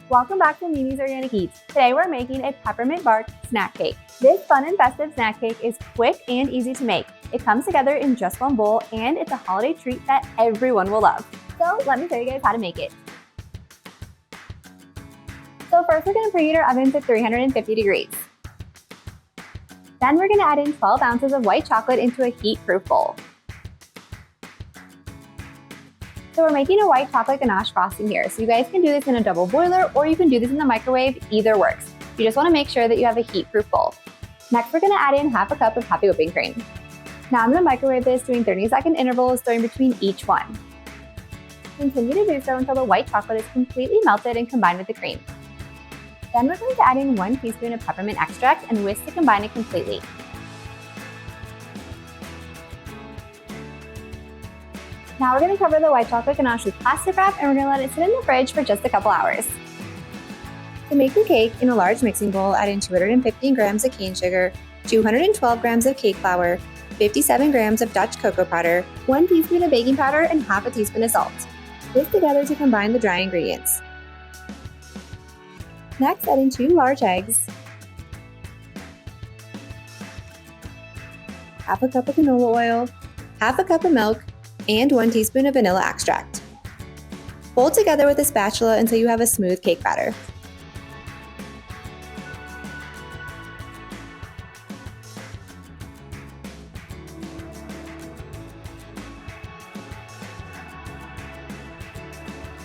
Welcome back to Mimi's Organic Eats. Today we're making a peppermint bark snack cake. This fun and festive snack cake is quick and easy to make. It comes together in just one bowl and it's a holiday treat that everyone will love. So let me show you guys how to make it. So first we're going to preheat our oven to 350 degrees. Then we're going to add in 12 ounces of white chocolate into a heat-proof bowl. So we're making a white chocolate ganache frosting here. So you guys can do this in a double boiler or you can do this in the microwave, either works. You just want to make sure that you have a heat-proof bowl. Next, we're going to add in half a cup of happy whipping cream. Now I'm going to microwave this doing 30-second intervals, stirring between each one. Continue to do so until the white chocolate is completely melted and combined with the cream. Then we're going to add in 1 teaspoon of peppermint extract and whisk to combine it completely. Now we're going to cover the white chocolate ganache with plastic wrap and we're going to let it sit in the fridge for just a couple hours. To make the cake, in a large mixing bowl, add in 215 grams of cane sugar, 212 grams of cake flour, 57 grams of Dutch cocoa powder, 1 teaspoon of baking powder, and half a teaspoon of salt. Whisk together to combine the dry ingredients. Next, add in 2 large eggs, half a cup of canola oil, half a cup of milk, and 1 teaspoon of vanilla extract. Fold together with a spatula until you have a smooth cake batter.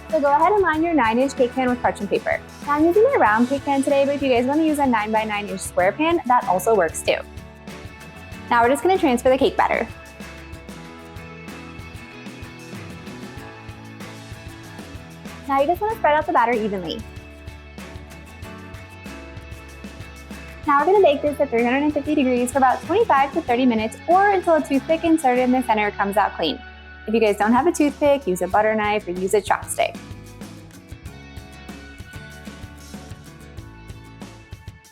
So go ahead and line your 9-inch cake pan with parchment paper. Now I'm using a round cake pan today, but if you guys want to use a 9x9-inch square pan, that also works too. Now we're just going to transfer the cake batter. Now you just want to spread out the batter evenly. Now we're going to bake this at 350 degrees for about 25 to 30 minutes or until a toothpick inserted in the center comes out clean. If you guys don't have a toothpick, use a butter knife or use a chopstick.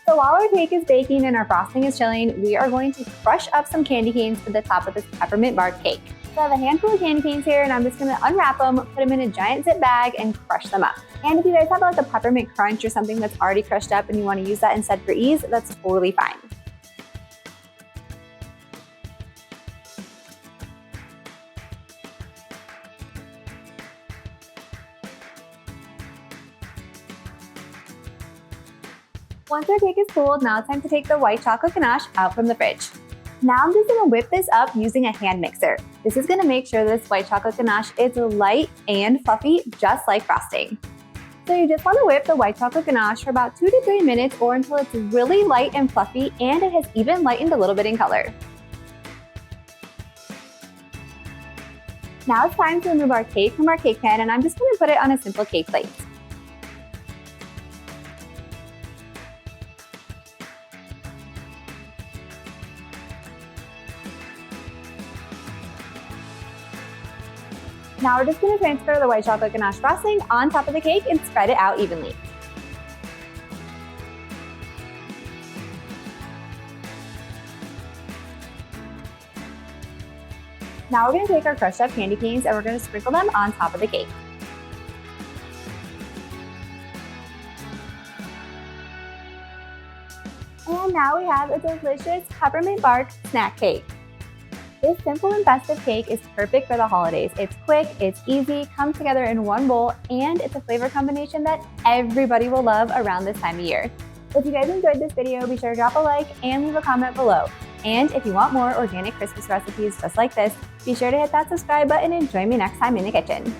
So while our cake is baking and our frosting is chilling, we are going to crush up some candy canes to the top of this peppermint bark cake. So I have a handful of candy canes here and I'm just going to unwrap them, put them in a giant zip bag, and crush them up. And if you guys have like a peppermint crunch or something that's already crushed up and you want to use that instead for ease, that's totally fine. Once our cake is cooled, now it's time to take the white chocolate ganache out from the fridge. Now I'm just going to whip this up using a hand mixer. This is going to make sure this white chocolate ganache is light and fluffy, just like frosting. So you just want to whip the white chocolate ganache for about 2 to 3 minutes or until it's really light and fluffy and it has even lightened a little bit in color. Now it's time to remove our cake from our cake pan and I'm just going to put it on a simple cake plate. Now we're just going to transfer the white chocolate ganache frosting on top of the cake and spread it out evenly. Now we're going to take our crushed up candy canes and we're going to sprinkle them on top of the cake. And now we have a delicious peppermint bark snack cake. This simple and festive cake is perfect for the holidays. It's quick, it's easy, comes together in one bowl, and it's a flavor combination that everybody will love around this time of year. If you guys enjoyed this video, be sure to drop a like and leave a comment below. And if you want more organic Christmas recipes just like this, be sure to hit that subscribe button and join me next time in the kitchen.